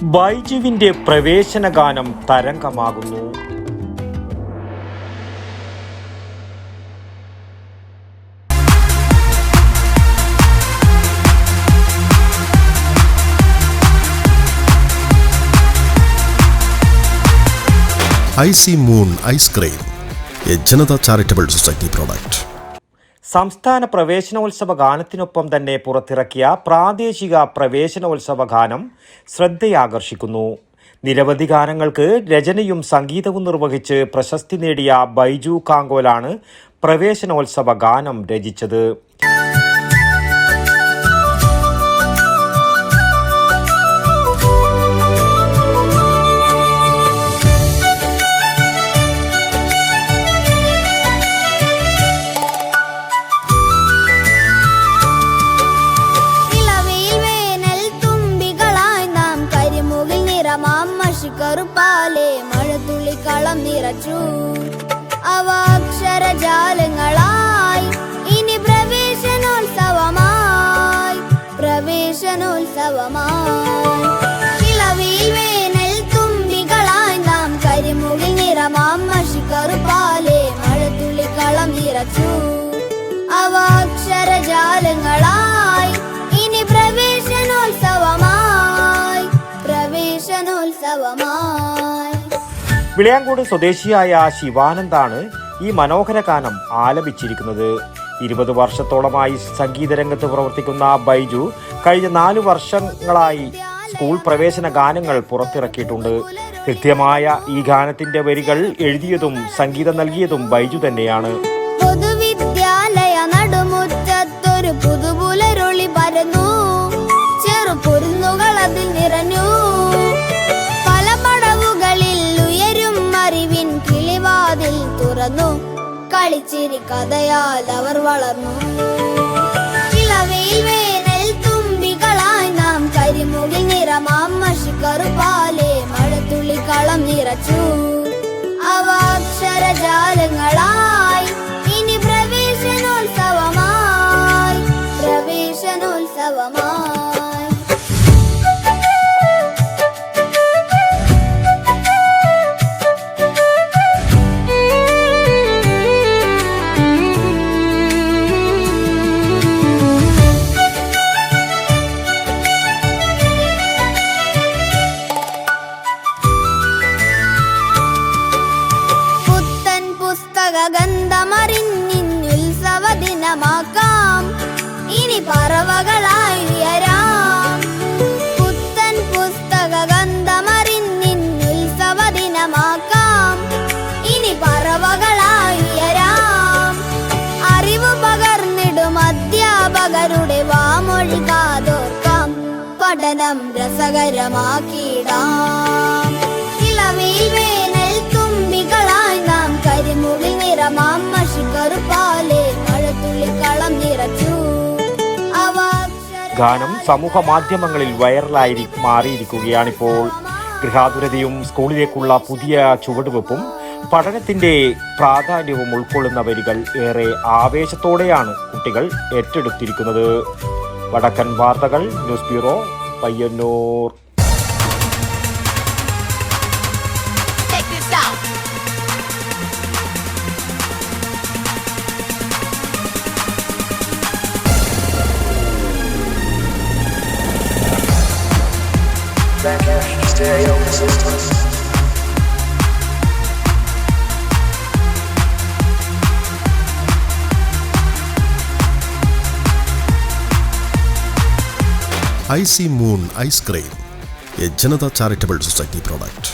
ബൈജുവിന്റെ പ്രവേശന ഗാനം തരംഗമാകുന്നു. Icy moon ice cream, a Janata charitable society product. സംസ്ഥാന പ്രവേശനോത്സവ ഗാനത്തിനൊപ്പം തന്നെ പുറത്തിറക്കിയ പ്രാദേശിക പ്രവേശനോത്സവ ഗാനം ശ്രദ്ധയാകർഷിക്കുന്നു. നിരവധി ഗാനങ്ങൾക്ക് രചനയും സംഗീതവും നിർവഹിച്ച് പ്രശസ്തി നേടിയ ബൈജു കാങ്കോലാണ് പ്രവേശനോത്സവ ഗാനം രചിച്ചത്. കറുപ്പാലെ മഴത്തുള്ളിക്കളം നിറച്ചു അവ അക്ഷരജാലങ്ങളായി. ഇനി പ്രവേശനോത്സവമായി ഇളവിൽ വേനൽ തുമ്പികളായി നാം കരിമുകിൽ നിറമാം മഷിക്കറുപ്പാലെ മഴത്തുള്ളിക്കളം നിറച്ചു അവ അക്ഷരജാലങ്ങളായി. ഇനി വിളയാങ്കോട് സ്വദേശിയായ ശിവാനന്ദാണ് ഈ മനോഹര ഗാനം ആലപിച്ചിരിക്കുന്നത്. 20 വർഷത്തോളമായി സംഗീതരംഗത്ത് പ്രവർത്തിക്കുന്ന ബൈജു കഴിഞ്ഞ 4 വർഷങ്ങളായി സ്കൂൾ പ്രവേശന ഗാനങ്ങൾ പുറത്തിറക്കിയിട്ടുണ്ട്. കൃത്യമായ ഈ ഗാനത്തിന്റെ വരികൾ എഴുതിയതും സംഗീതം നൽകിയതും ബൈജു തന്നെയാണ്. പൊതുവിദ്യാലയ നടുമുറ്റത്തൊരു പുതുപുലരൊളി പരന്നു, ചെറുപൊരുന്നുകൾ അതിൽ നിറഞ്ഞു. പല പടവുകളിൽ ഉയരും അറിവിൻ കിളിവാതിൽ തുറന്നു, കളിച്ചിരി കഥയാൽ അവർ വളർന്നു. ഇളവയിൽ വേനൽ തുമ്പികളായി നാം കരിമുകിൽ നിറമാം മഷിക്കറുപ്പാലെ മഴത്തുള്ളിക്കളം നിറച്ചു അവ അക്ഷരജാലങ്ങളായി. ഇനി പ്രവേശനോത്സവമായി. ഗന്ധമറിഞ്ഞിന്നുത്സവ ദിനമാക്കാം, ഇനി പറവകളായി ഉയരാം. പുത്തൻ പുസ്തക ഗന്ധമറിഞ്ഞിന്നുത്സവ ദിനമാക്കാം, ഇനി പറവകളായി ഉയരാം. അറിവ് പകർന്നിടും അധ്യാപകരുടെ വാമൊഴി കാതോർക്കാം, പഠനം രസകരമാക്കിയിടാം. ഇളവിൽ വേനൽ തുമ്പികളായി നാം കരിമുകിൽ നിറമാം മഷിക്കറുപ്പാലെ മഴത്തുള്ളിക്കളം നിറച്ചു. ഗാനം സമൂഹ മാധ്യമങ്ങളിൽ വൈറലായി മാറിയിരിക്കുകയാണിപ്പോൾ. ഗൃഹാതുരതയും സ്കൂളിലേക്കുള്ള പുതിയ ചുവടുവെപ്പും പഠനത്തിന്റെ പ്രാധാന്യവും ഉൾക്കൊള്ളുന്ന വരികൾ ഏറെ ആവേശത്തോടെയാണ് കുട്ടികൾ ഏറ്റെടുത്തിരിക്കുന്നത്. വടക്കൻ വാർത്തകൾ, news bureau, Payyanur. Icy moon ice cream, a Janata charitable society product.